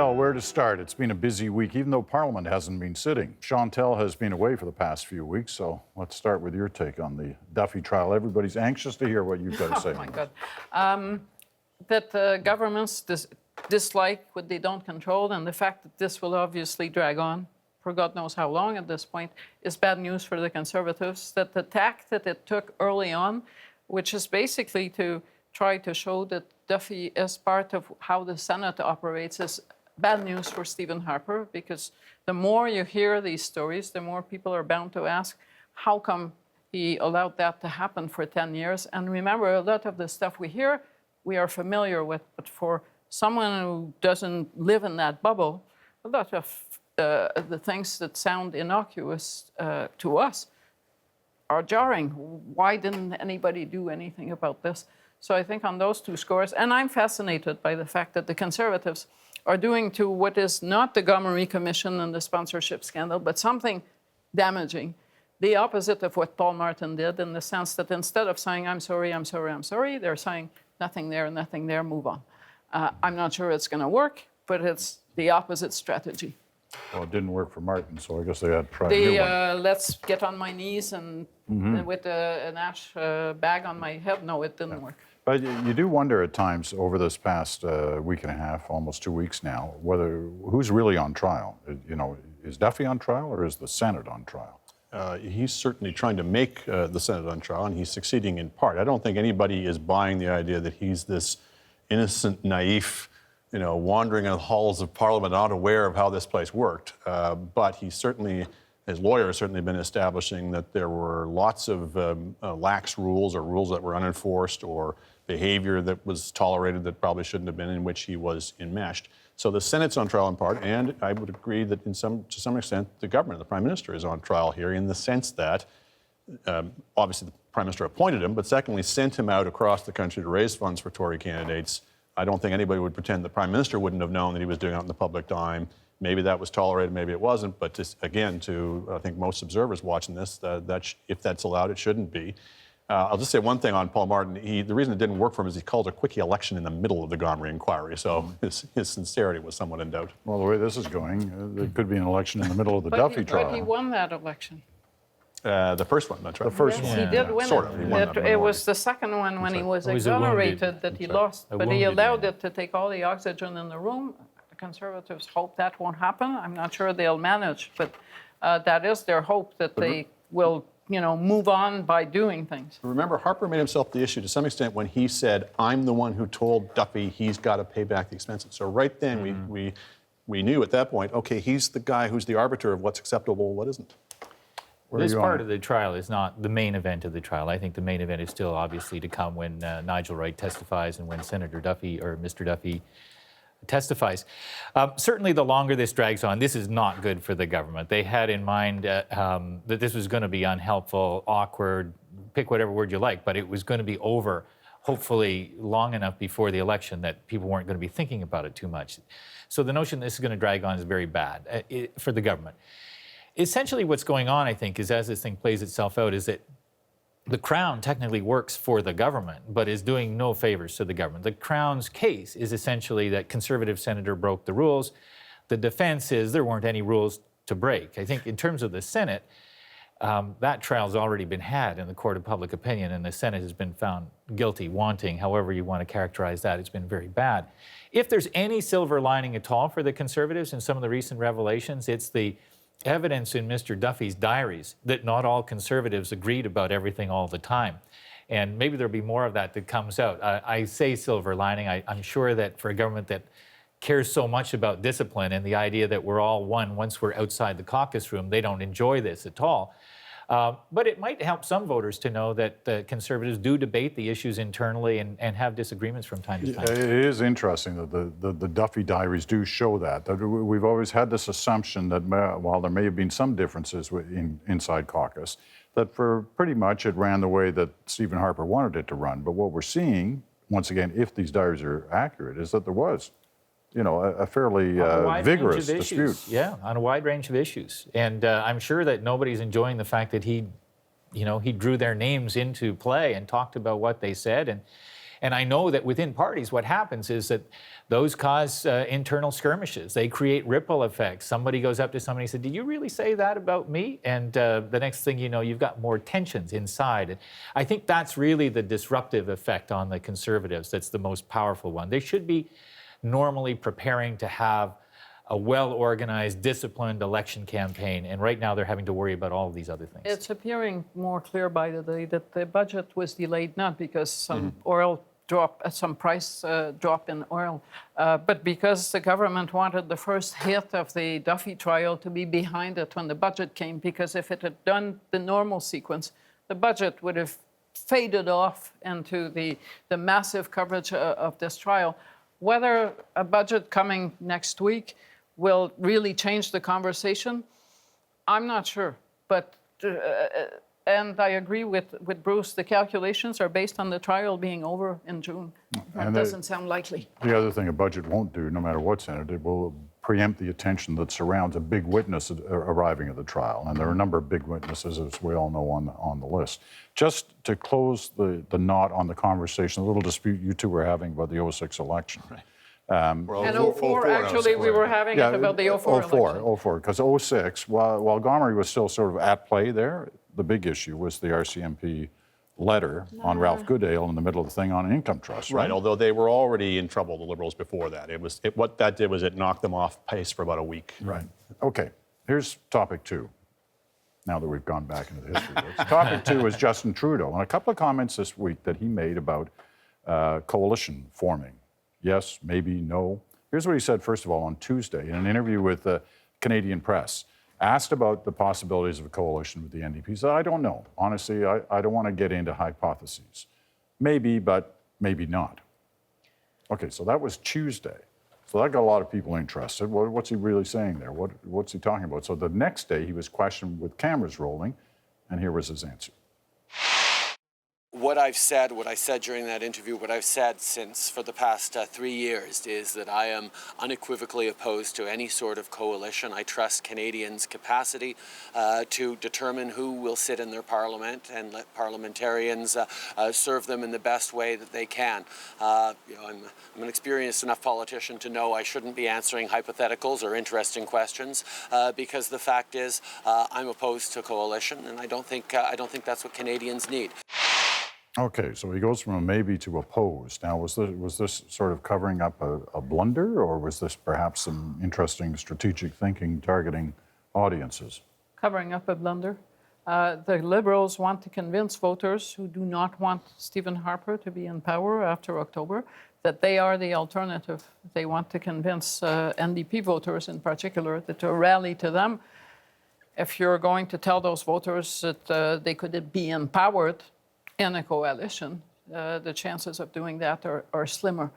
Well, where to start? It's been a busy week, even though Parliament hasn't been sitting. Chantal has been away for the past few weeks, so let's start with your take on the Duffy trial. Everybody's anxious to hear what you've got to say. Oh, my God. That governments dislike what they don't control, and the fact that this will obviously drag on for God knows how long at this point, is bad news for the Conservatives. That the tack that it took early on, which is basically to try to show that Duffy is part of how the Senate operates, is bad news for Stephen Harper, because the more you hear these stories, the more people are bound to ask, how come he allowed that to happen for 10 years? And remember, a lot of the stuff we hear, we are familiar with, but for someone who doesn't live in that bubble, a lot of the things that sound innocuous to us are jarring. Why didn't anybody do anything about this? So I think on those two scores, and I'm fascinated by the fact that the Conservatives are doing to what is not the Gomery Commission and the sponsorship scandal, but something damaging, the opposite of what Paul Martin did, in the sense that instead of saying, I'm sorry, I'm sorry, I'm sorry, they're saying, nothing there, move on. I'm not sure it's going to work, but it's the opposite strategy. Well, it didn't work for Martin, so I guess they had to try a new one. Let's get on my knees and with an ash bag on my head. No, it didn't work. But you do wonder at times over this past week and a half, almost 2 weeks now, who's really on trial. You know, is Duffy on trial or is the Senate on trial? He's certainly trying to make the Senate on trial, and he's succeeding in part. I don't think anybody is buying the idea that he's this innocent, naive, wandering in the halls of Parliament, not aware of how this place worked. But he certainly, his lawyer has certainly been establishing that there were lots of lax rules or rules that were unenforced or behavior that was tolerated that probably shouldn't have been, in which he was enmeshed. So the Senate's on trial in part, and I would agree that to some extent the government, the Prime Minister, is on trial here in the sense that obviously the Prime Minister appointed him, but secondly sent him out across the country to raise funds for Tory candidates. I don't think anybody would pretend the Prime Minister wouldn't have known that he was doing it in the public dime. Maybe that was tolerated, maybe it wasn't, but just, again, to I think most observers watching this, if that's allowed, it shouldn't be. I'll just say one thing on Paul Martin. The reason it didn't work for him is he called a quickie election in the middle of the Gomery inquiry, so his sincerity was somewhat in doubt. Well, the way this is going, there could be an election in the middle of the Duffy trial. But he won that election. The first one, that's right. The first yes, one. he did win sort of. He won that it was the second one when he was exonerated that he lost, but he allowed it to take all the oxygen in the room. The Conservatives hope that won't happen. I'm not sure they'll manage, but that is their hope, that they will move on by doing things. Remember, Harper made himself the issue to some extent when he said, I'm the one who told Duffy he's got to pay back the expenses. So right then we knew at that point, okay, he's the guy who's the arbiter of what's acceptable and what isn't. This part of the trial is not the main event of the trial. I think the main event is still obviously to come when Nigel Wright testifies and when Senator Duffy or Mr. Duffy testifies. Certainly the longer this drags on, this is not good for the government. They had in mind that this was going to be unhelpful, awkward, pick whatever word you like, but it was going to be over hopefully long enough before the election that people weren't going to be thinking about it too much. So the notion this is going to drag on is very bad for the government. Essentially what's going on, I think, is as this thing plays itself out, is that the Crown technically works for the government, but is doing no favors to the government. The Crown's case is essentially that Conservative senator broke the rules. The defense is there weren't any rules to break. I think in terms of the Senate, that trial's already been had in the court of public opinion, and the Senate has been found guilty, wanting, however you want to characterize that. It's been very bad. If there's any silver lining at all for the Conservatives in some of the recent revelations, it's the evidence in Mr. Duffy's diaries that not all Conservatives agreed about everything all the time. And maybe there'll be more of that comes out. I say silver lining. I'm sure that for a government that cares so much about discipline and the idea that we're all one once we're outside the caucus room, they don't enjoy this at all. But it might help some voters to know that the Conservatives do debate the issues internally and have disagreements from time to time. It is interesting that the Duffy diaries do show that we've always had this assumption that while there may have been some differences inside caucus, that for pretty much it ran the way that Stephen Harper wanted it to run. But what we're seeing, once again, if these diaries are accurate, is that there was a fairly vigorous dispute. Yeah, on a wide range of issues. And I'm sure that nobody's enjoying the fact that he drew their names into play and talked about what they said. And I know that within parties, what happens is that those cause internal skirmishes. They create ripple effects. Somebody goes up to somebody and says, "Did you really say that about me?" And the next thing you know, you've got more tensions inside. And I think that's really the disruptive effect on the Conservatives that's the most powerful one. They should be normally preparing to have a well-organized, disciplined election campaign, and right now they're having to worry about all of these other things. It's appearing more clear by the day that the budget was delayed not because some oil drop, some price drop in oil, but because the government wanted the first hit of the Duffy trial to be behind it when the budget came, because if it had done the normal sequence, the budget would have faded off into the massive coverage of this trial. Whether a budget coming next week will really change the conversation, I'm not sure. But, and I agree with Bruce, the calculations are based on the trial being over in June. That doesn't sound likely. The other thing a budget won't do, no matter what's in it, it will preempt the attention that surrounds a big witness arriving at the trial. And there are a number of big witnesses, as we all know, on the list. Just to close the knot on the conversation, a little dispute you two were having about the 06 election. Right. And 04, actually, we were having it about the 04 election. 04, because 06, while Gomery was still sort of at play there, the big issue was the RCMP letter on Ralph Goodale in the middle of the thing on an income trust. Right, although they were already in trouble, the Liberals, before that. What that did was it knocked them off pace for about a week. Right. Okay, here's topic 2. Now that we've gone back into the history books. Topic 2 is Justin Trudeau, and a couple of comments this week that he made about coalition forming. Yes, maybe, no. Here's what he said, first of all, on Tuesday in an interview with the Canadian Press. Asked about the possibilities of a coalition with the NDP, he said, I don't know. Honestly, I don't want to get into hypotheses. Maybe, but maybe not. Okay, so that was Tuesday. So that got a lot of people interested. What's he really saying there? What's he talking about? So the next day, he was questioned with cameras rolling, and here was his answer. What I've said, what I said during that interview, what I've said since for the past 3 years is that I am unequivocally opposed to any sort of coalition. I trust Canadians' capacity to determine who will sit in their parliament and let parliamentarians serve them in the best way that they can. I'm an experienced enough politician to know I shouldn't be answering hypotheticals or interesting questions because the fact is I'm opposed to coalition, and I don't think that's what Canadians need. Okay, so he goes from a maybe to opposed. Now, was this sort of covering up a blunder, or was this perhaps some interesting strategic thinking targeting audiences? Covering up a blunder. The Liberals want to convince voters who do not want Stephen Harper to be in power after October that they are the alternative. They want to convince NDP voters in particular to rally to them. If you're going to tell those voters that they could be empowered in a coalition, the chances of doing that are slimmer.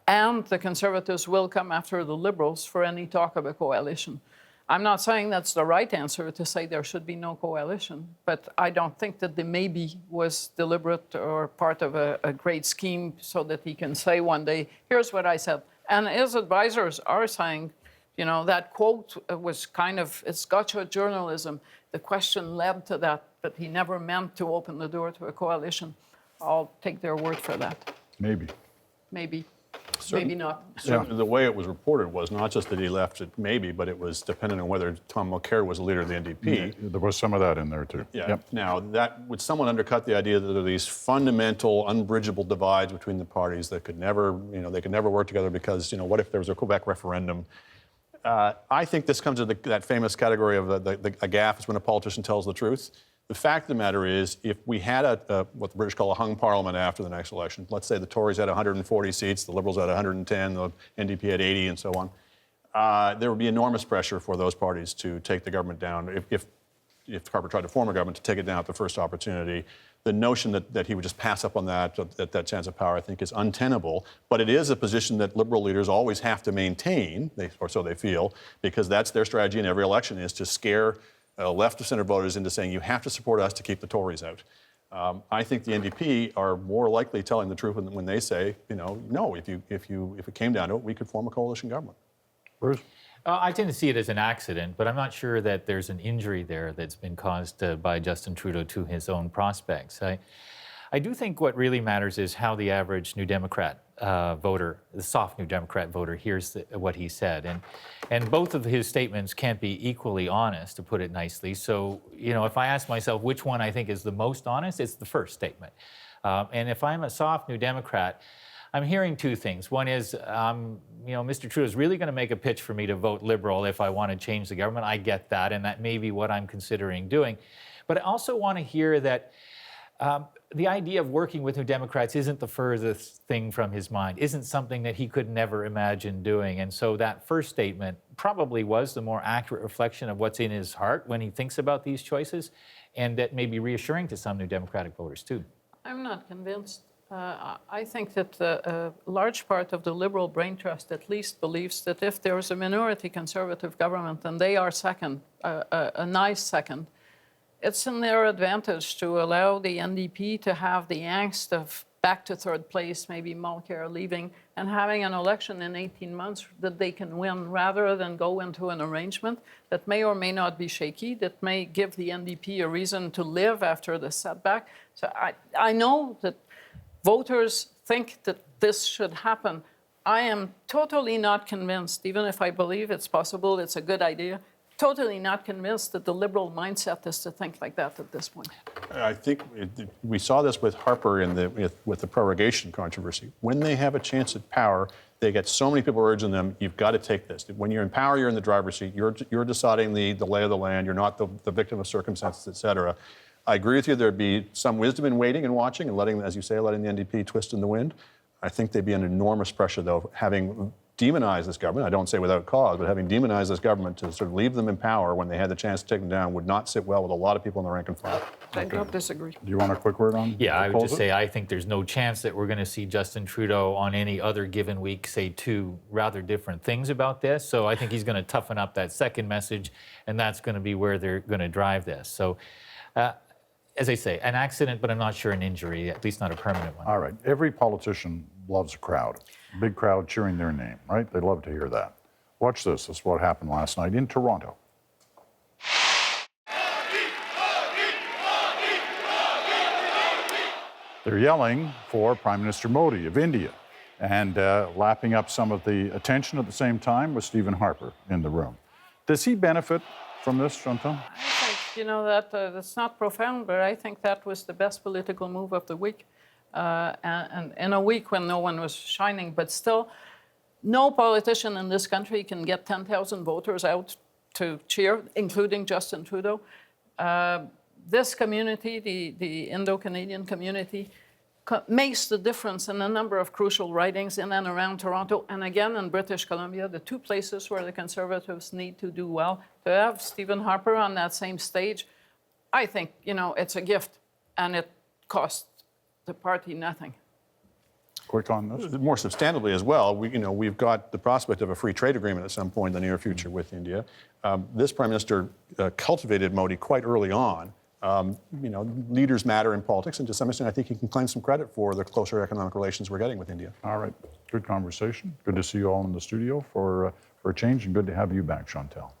And the Conservatives will come after the Liberals for any talk of a coalition. I'm not saying that's the right answer to say there should be no coalition, but I don't think that the maybe was deliberate or part of a great scheme so that he can say one day, here's what I said. And his advisors are saying, you know, that quote was kind of, it's gotcha journalism. The question led to that, but he never meant to open the door to a coalition. I'll take their word for that. Maybe. Maybe. Maybe not. Certainly, the way it was reported was not just that he left it maybe, but it was dependent on whether Tom Mulcair was the leader of the NDP. Yeah, there was some of that in there, too. Yeah. Yep. Now, would someone undercut the idea that there are these fundamental, unbridgeable divides between the parties that could never, they could never work together because, what if there was a Quebec referendum? I think this comes to that famous category of a gaffe is when a politician tells the truth. The fact of the matter is, if we had what the British call a hung parliament after the next election, let's say the Tories had 140 seats, the Liberals had 110, the NDP had 80, and so on, there would be enormous pressure for those parties to take the government down. If Harper tried to form a government, to take it down at the first opportunity. The notion that he would just pass up on that chance of power, I think, is untenable. But it is a position that Liberal leaders always have to maintain, or so they feel, because that's their strategy in every election, is to scare left of center voters into saying you have to support us to keep the Tories out. I think the NDP are more likely telling the truth when they say, no, if it came down to it, we could form a coalition government. Bruce? I tend to see it as an accident, but I'm not sure that there's an injury there that's been caused by Justin Trudeau to his own prospects. I do think what really matters is how the average New Democrat voter, the soft New Democrat voter, hears what he said. And both of his statements can't be equally honest, to put it nicely. So, you know, if I ask myself which one I think is the most honest, it's the first statement. And if I'm a soft New Democrat, I'm hearing two things. One is, you know, Mr. Trudeau is really going to make a pitch for me to vote Liberal if I want to change the government. I get that, and that may be what I'm considering doing. But I also want to hear that the idea of working with New Democrats isn't the furthest thing from his mind, isn't something that he could never imagine doing. And so that first statement probably was the more accurate reflection of what's in his heart when he thinks about these choices, and that may be reassuring to some New Democratic voters too. I'm not convinced. I think that a large part of the Liberal brain trust at least believes that if there's a minority Conservative government and they are second, a nice second, it's in their advantage to allow the NDP to have the angst of back to third place, maybe Mulcair leaving, and having an election in 18 months that they can win, rather than go into an arrangement that may or may not be shaky, that may give the NDP a reason to live after the setback. So I know that voters think that this should happen. I am totally not convinced, even if I believe it's possible, it's a good idea, totally not convinced that the Liberal mindset is to think like that at this point. I think we saw this with Harper with the prorogation controversy. When they have a chance at power, they get so many people urging them, you've got to take this. When you're in power, you're in the driver's seat. You're deciding the lay of the land. You're not the victim of circumstances, et cetera. I agree with you. There'd be some wisdom in waiting and watching and letting, as you say, letting the NDP twist in the wind. I think they'd be under enormous pressure, though, having demonized this government. I don't say without cause, but having demonized this government to sort of leave them in power when they had the chance to take them down would not sit well with a lot of people in the rank and file. I don't disagree. Do you want a quick word on? Yeah, I would just close it? say I think there's no chance that we're going to see Justin Trudeau on any other given week say two rather different things about this. So I think he's going to toughen up that second message, and that's going to be where they're going to drive this. So, as I say, an accident, but I'm not sure an injury, at least not a permanent one. All right. Every politician loves a crowd. Big crowd cheering their name, right? They love to hear that. Watch this. This is what happened last night in Toronto. They're yelling for Prime Minister Modi of India and lapping up some of the attention at the same time with Stephen Harper in the room. Does he benefit from this, Chantal? I think, you know, that's not profound, but I think that was the best political move of the week. And in a week when no one was shining, but still, no politician in this country can get 10,000 voters out to cheer, including Justin Trudeau. This community, the Indo-Canadian community, makes the difference in a number of crucial ridings in and around Toronto, and again in British Columbia, the two places where the Conservatives need to do well. To have Stephen Harper on that same stage, I think, you know, it's a gift, and it costs the party nothing. Quick on this. More substantively as well, we've got the prospect of a free trade agreement at some point in the near future with India. This Prime Minister cultivated Modi quite early on. Leaders matter in politics, and to some extent, I think he can claim some credit for the closer economic relations we're getting with India. All right. Good conversation. Good to see you all in the studio for a change, and good to have you back, Chantal.